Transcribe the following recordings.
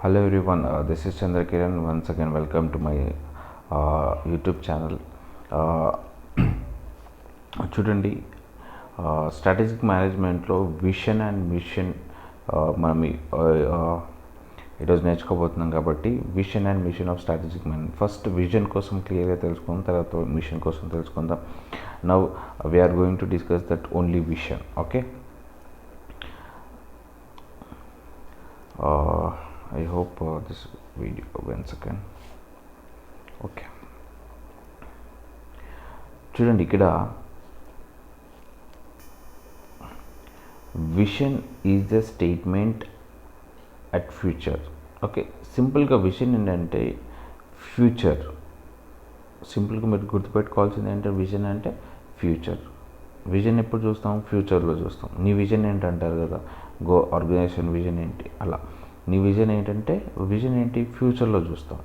Hello everyone, this is Chandra Kiran. Once again, welcome to my YouTube channel. చూడండి, strategic మేనేజ్మెంట్లో vision and mission మనం ఈరోజు నేర్చుకోబోతున్నాం. కాబట్టి vision and mission of strategic management. First vision కోసం క్లియర్గా తెలుసుకుందాం, తర్వాత మిషన్ కోసం తెలుసుకుందాం. Now we're going to discuss that only vision. Okay, I hope this video once again. Okay, చూడండి, ఇక్కడ vision is the statement at future. Okay, సింపుల్గా vision ఏంటంటే ఫ్యూచర్. సింపుల్గా మీరు గుర్తుపెట్టుకోవాల్సింది ఏంటంటే విజన్ అంటే ఫ్యూచర్. విజన్ ఎప్పుడు చూస్తాం? ఫ్యూచర్లో చూస్తాం. నీ విజన్ ఏంటంటారు కదా, ఆర్గనైజేషన్ విజన్ ఏంటి, అలా నీ విజన్ ఏంటంటే విజన్ ఏంటి ఫ్యూచర్లో చూస్తాం.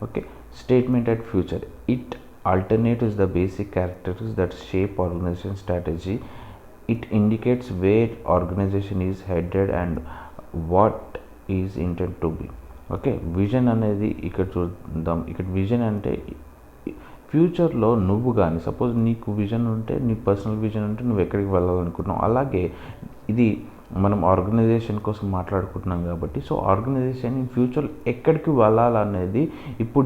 Okay, statement at future. It alternatives the basic characters that shape organisation strategy. It indicates where organisation is headed and what is intent to be. Okay, vision అనేది ఇక్కడ చూద్దాం. ఇక్కడ విజన్ అంటే ఫ్యూచర్లో నువ్వు కానీ, సపోజ్ నీకు విజన్ ఉంటే, నీ పర్సనల్ విజన్ ఉంటే నువ్వు ఎక్కడికి వెళ్ళాలనుకుంటున్నావు. అలాగే ఇది మనం ఆర్గనైజేషన్ కోసం మాట్లాడుకుంటున్నాం కాబట్టి, సో ఆర్గనైజేషన్ ఇన్ ఫ్యూచర్ ఎక్కడికి వెళ్ళాలనేది ఇప్పుడు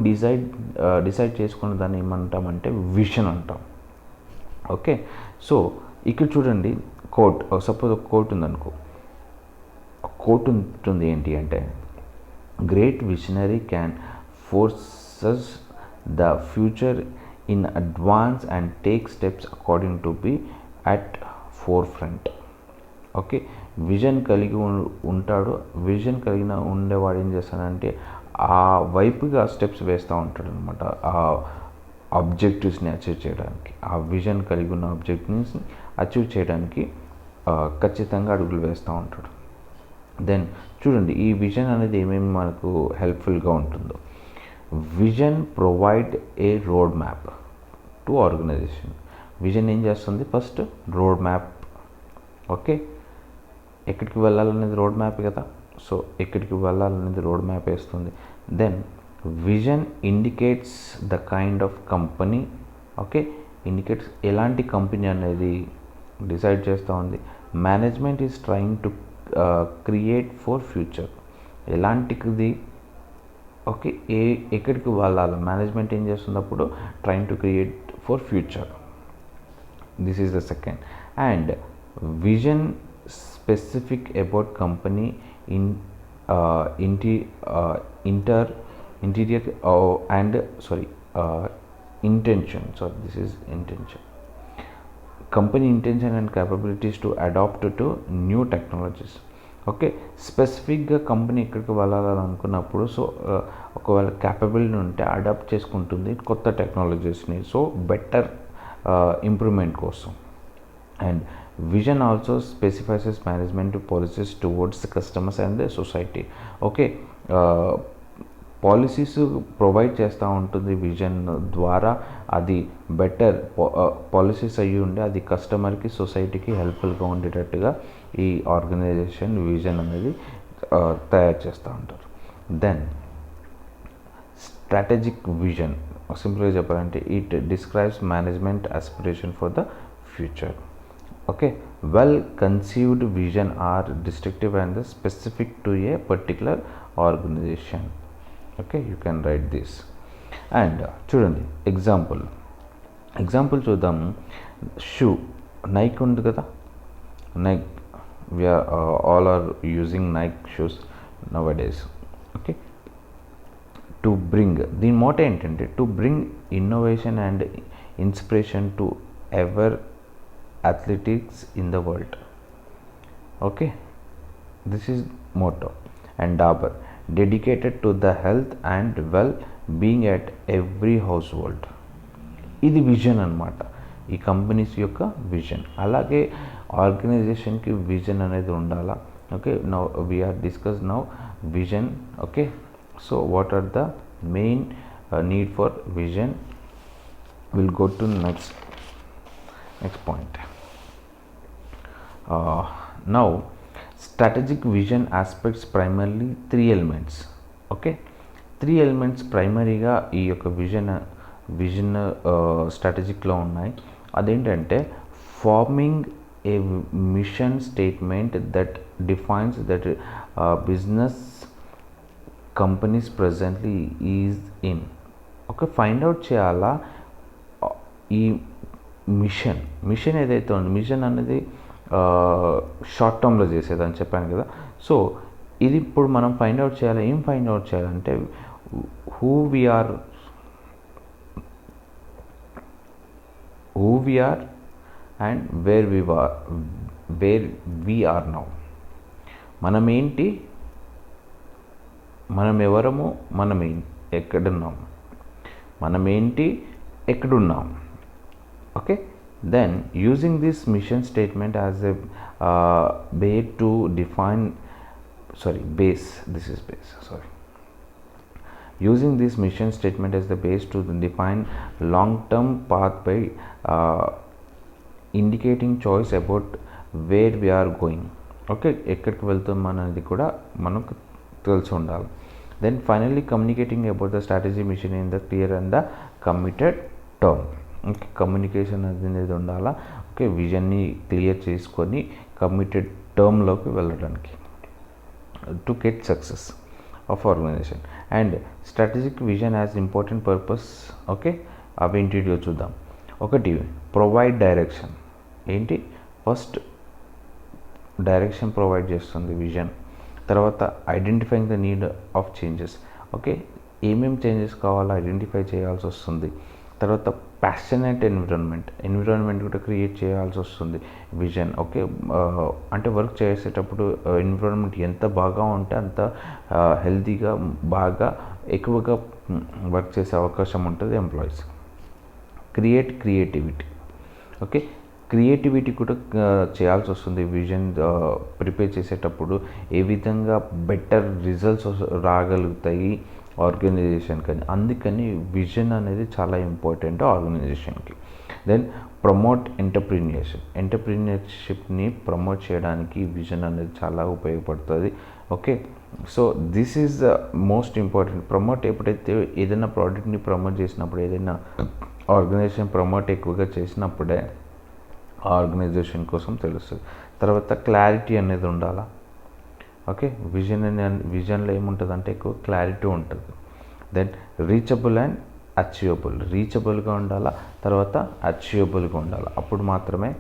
డిసైడ్ చేసుకున్న దాన్ని ఏమంటామంటే విజన్ అంటాం. ఓకే, సో ఇక్కడ చూడండి, కోట్. సపోజ్ ఒక కోట్ ఉందనుకో, కోట్ ఉంటుంది ఏంటి అంటే, great visionary can forces the future in advance and take steps according to be at four front. Okay, vision కలిగి ఉంటాడు. విజన్ కలిగిన ఉండేవాడు ఏం చేస్తాడంటే ఆ వైపుగా స్టెప్స్ వేస్తూ ఉంటాడు అనమాట, ఆ ఆబ్జెక్టివ్స్ని అచీవ్ చేయడానికి. ఆ విజన్ కలిగి ఉన్న ఆబ్జెక్టివ్స్ని అచీవ్ చేయడానికి ఖచ్చితంగా అడుగులు వేస్తూ ఉంటాడు. దెన్ చూడండి, ఈ విజన్ అనేది ఏమేమి మనకు హెల్ప్ఫుల్గా ఉంటుందో. Vision provide a road map to organisation. Vision ఏం చేస్తుంది? First road map. ఓకే, ఎక్కడికి వెళ్ళాలనేది రోడ్ మ్యాప్ కదా, సో ఎక్కడికి వెళ్ళాలనేది రోడ్ మ్యాప్ వేస్తుంది. Then vision indicates the kind of company. Okay, indicates ఎలాంటి కంపెనీ అనేది డిసైడ్ చేస్తూ ఉంది. Management is trying to create for future. ఎలాంటిది? ఓకే, ఎక్కడికి వెళ్ళాలి మేనేజ్మెంట్ ఏం చేస్తుంది అప్పుడు? Trying to create for future. This is the second. And vision specific about company in interior and intention. So this is intention, company intention and capabilities to adopt to new technologies. Okay, స్పెసిఫిక్గా company ఎక్కడికి వెళ్ళాలనుకున్నప్పుడు, so ఒకవేళ capability ఉంటే adapt చేసుకుంటుంది కొత్త టెక్నాలజీస్ని, so better improvement కోసం. And vision also specifies management policies towards the customers and the society. Okay, policies provide చేస్తూ ఉంటుంది vision ద్వారా. అది బెటర్ పాలసీస్ అయ్యి ఉండి అది కస్టమర్కి, సొసైటీకి హెల్ప్ఫుల్గా ఉండేటట్టుగా ఈ ఆర్గనైజేషన్ విజన్ అనేది తయారు చేస్తూ ఉంటారు. దెన్ స్ట్రాటజిక్ విజన్, సింపుల్గా చెప్పాలంటే it describes management aspiration for the future. Okay, well conceived vision are distinctive and specific to a particular organization. Okay, you can write this. And చూడండి, ఎగ్జాంపుల్ చూద్దాం. Shoe, Nike ఉంది కదా, Nike. we are all are using Nike shoes nowadays. Okay, to bring, దీని Moto ఏంటంటే to bring innovation and inspiration to ever athletics in the world. Okay, this is motto. And Dabur, dedicated to the health and well-being at every household. ఇది vision అన్నమాట, ఈ companies యొక్క vision. అలాగే ఆర్గనైజేషన్కి vision అనేది ఉండాలా. Okay, now we're discuss now vision. Okay, so what are the main need for vision? Will go to next point. Now strategic vision aspects primarily three elements. Okay, 3 elements ప్రైమరీగా ఈ యొక్క vision స్ట్రాటజిక్లో ఉన్నాయి. అదేంటంటే forming a mission statement that defines that business companies presently is in. Okay, find out చేయాలా ఈ machine ఏదైతే ఉంది, మిషన్ అనేది షార్ట్ టర్మ్లో చేసేదని చెప్పాను కదా. సో ఇది ఇప్పుడు మనం ఫైండ్ అవుట్ చేయాలి. ఏం ఫైండ్ అవుట్ చేయాలంటే who we are and where we are now. మనం ఏంటి, మనం ఎవరము, ఎక్కడున్నాం, మనం ఏంటి, ఎక్కడున్నాం. Okay, then using this mission statement as a base to define using this mission statement as the base to define long term path by indicating choice about where we are going. Okay, ఎక్కడికి వెళ్తాం అనేది కూడా మనకు తెలిసి ఉండాలి. Then finally communicating about the strategy mission in the clear and the committed term. Okay, communication అనేది ఉండాలా. Okay, విజన్ని క్లియర్ చేసుకొని కమిటెడ్ టర్మ్లోకి వెళ్ళడానికి to get success of organisation. And strategic vision as important purpose. Okay, అవి ఇంటిలో చూద్దాం. ఒకటి, ప్రొవైడ్ డైరెక్షన్. ఏంటి, ఫస్ట్ డైరెక్షన్ ప్రొవైడ్ చేస్తుంది విజన్. తర్వాత identifying the need of changes. Okay, ఏమేమి చేంజెస్ కావాలో ఐడెంటిఫై చేయాల్సి వస్తుంది. తర్వాత ప్యాషనేట్ ఎన్విరాన్మెంట్ కూడా క్రియేట్ చేయాల్సి వస్తుంది విజన్. ఓకే, అంటే వర్క్ చేసేటప్పుడు ఎన్విరాన్మెంట్ ఎంత బాగా ఉంటే అంత హెల్తీగా బాగా ఎక్కువగా వర్క్ చేసే అవకాశం ఉంటుంది ఎంప్లాయీస్. క్రియేటివిటీ. ఓకే, క్రియేటివిటీ కూడా చేయాల్సి వస్తుంది విజన్ ప్రిపేర్ చేసేటప్పుడు. ఏ విధంగా బెటర్ రిజల్ట్స్ రాగలుగుతాయి ఆర్గనైజేషన్కి అని. అందుకని విజన్ అనేది చాలా ఇంపార్టెంట్ ఆర్గనైజేషన్కి. దెన్ ప్రమోట్ ఎంటర్ప్రీనియర్షిప్ని ప్రమోట్ చేయడానికి విజన్ అనేది చాలా ఉపయోగపడుతుంది. Okay, so this is the most important. Promote ఎప్పుడైతే ఏదైనా ప్రోడక్ట్ని ప్రమోట్ చేసినప్పుడు, ఏదైనా ఆర్గనైజేషన్ ప్రమోట్ ఎక్కువగా చేసినప్పుడే ఆర్గనైజేషన్ కోసం తెలుస్తుంది. తర్వాత క్లారిటీ అనేది ఉండాలా. ఓకే, విజన్లో ఏముంటుంది అంటే ఎక్కువ క్లారిటీ ఉంటుంది. Then reachable and achievable. రీచబుల్గా ఉండాలా, తర్వాత అచీవబుల్గా ఉండాలి. అప్పుడు మాత్రమే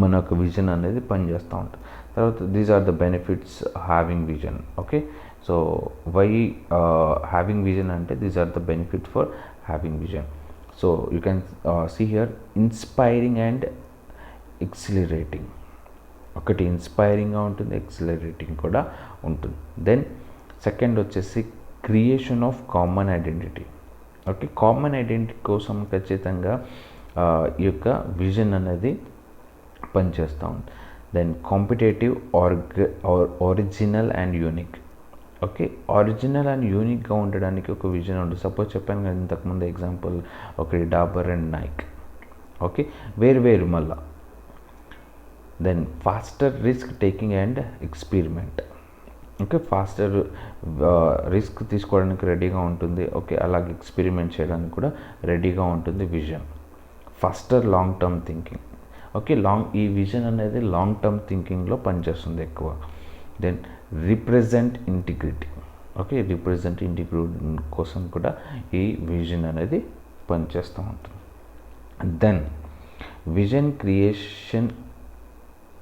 మన యొక్క విజన్ అనేది పనిచేస్తూ ఉంటుంది. తర్వాత these are the benefits having vision. Okay, so why having vision అంటే these are the benefits for having vision. So you can see here inspiring and accelerating. ఒకటి ఇన్స్పైరింగ్గా ఉంటుంది, ఎక్సిలరేటింగ్ కూడా ఉంటుంది. దెన్ సెకండ్ వచ్చేసి creation of common identity. Okay, common identity కోసం ఖచ్చితంగా ఈ యొక్క విజన్ అనేది పనిచేస్తూ ఉంటుంది. Then competitive, original and unique. Okay, original and యూనిక్గా ఉండడానికి ఒక విజన్ ఉంటుంది. సపోజ్ చెప్పాను కదా ఇంతకుముందు ఎగ్జాంపుల్, ఒకటి డాబర్ అండ్ నైక్. ఓకే, వేరు మళ్ళా. Then foster risk taking and experiment. Okay, foster risk తీసుకోవడానికి రెడీగా ఉంటుంది. ఓకే, అలాగే ఎక్స్పెరిమెంట్ చేయడానికి కూడా రెడీగా ఉంటుంది vision. Foster long term thinking. Okay, ఈ విజన్ అనేది లాంగ్ టర్మ్ థింకింగ్లో పనిచేస్తుంది ఎక్కువ. Then represent integrity. Okay, represent integrity కోసం కూడా ఈ విజన్ అనేది పనిచేస్తూ ఉంటుంది. Then vision creation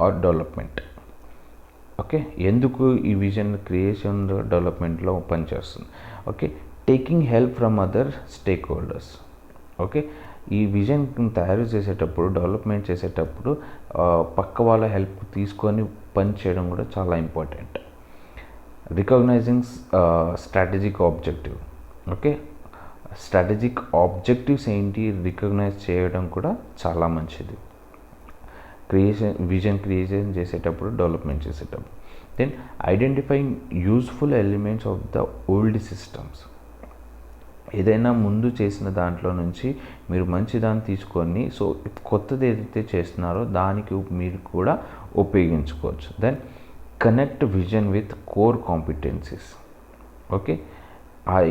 or development. Okay, ఎందుకు ఈ విజన్ క్రియేషన్ డెవలప్మెంట్లో పనిచేస్తుంది? Okay, taking help from other stakeholders. Okay, ఈ విజన్ తయారు చేసేటప్పుడు, డెవలప్మెంట్ చేసేటప్పుడు పక్క వాళ్ళ హెల్ప్ తీసుకొని పని చేయడం కూడా చాలా important. Recognising strategic objective. Okay, strategic objectives ఏంటి రికగ్నైజ్ చేయడం కూడా చాలా మంచిది విజన్ క్రియేషన్ చేసేటప్పుడు, డెవలప్మెంట్ చేసేటప్పుడు. Then identifying useful elements of the old systems. ఏదైనా ముందు చేసిన దాంట్లో నుంచి మీరు మంచి దాన్ని తీసుకొని, సో కొత్తది ఏదైతే చేస్తున్నారో దానికి మీరు కూడా ఉపయోగించుకోవచ్చు. Then connect vision with core competencies. Okay,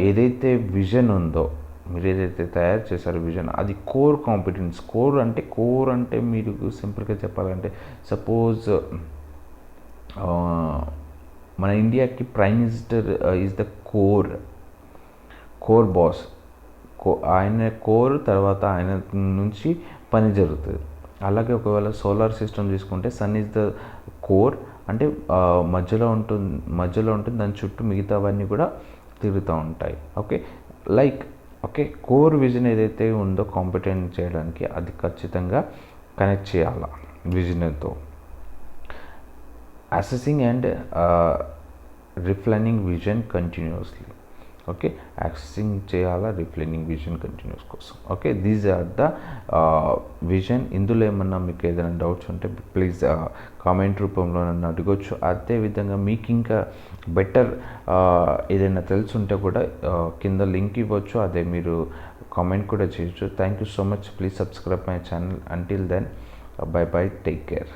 ఏదైతే విజన్ ఉందో, మీరు ఏదైతే తయారు చేశారో విజన్, అది కోర్ కాంపిటెన్స్. కోర్ అంటే మీరు సింపుల్గా చెప్పాలంటే, సపోజ్ మన ఇండియాకి prime minister is the core boss. ఆయన కోర్, తర్వాత ఆయన నుంచి పని జరుగుతుంది. అలాగే ఒకవేళ సోలార్ సిస్టమ్ తీసుకుంటే సన్ ఈజ్ ద కోర్, అంటే మధ్యలో ఉంటుంది, దాని చుట్టూ మిగతావన్నీ కూడా తిరుగుతూ ఉంటాయి. ఓకే, కోర్ విజన్ ఏదైతే ఉందో కాంపిటెంట్ చేయడానికి, అది ఖచ్చితంగా కనెక్ట్ చేయాలి విజన్తో. Assessing and refining vision continuously. Okay, accessing చేయాలా, రిఫైనింగ్ విజన్ కంటిన్యూస్ కోసం. Okay, these are the vision. ఇందులో ఏమన్నా మీకు ఏదైనా డౌట్స్ ఉంటే ప్లీజ్ కామెంట్ రూపంలో నన్ను అడగొచ్చు. అదేవిధంగా మీకు ఇంకా బెటర్ ఏదైనా తెలుసుంటే కూడా కింద లింక్ ఇవ్వచ్చు, అదే మీరు కామెంట్ కూడా చేయొచ్చు. Thank you so much. Please subscribe my channel. Until then, bye bye, take care.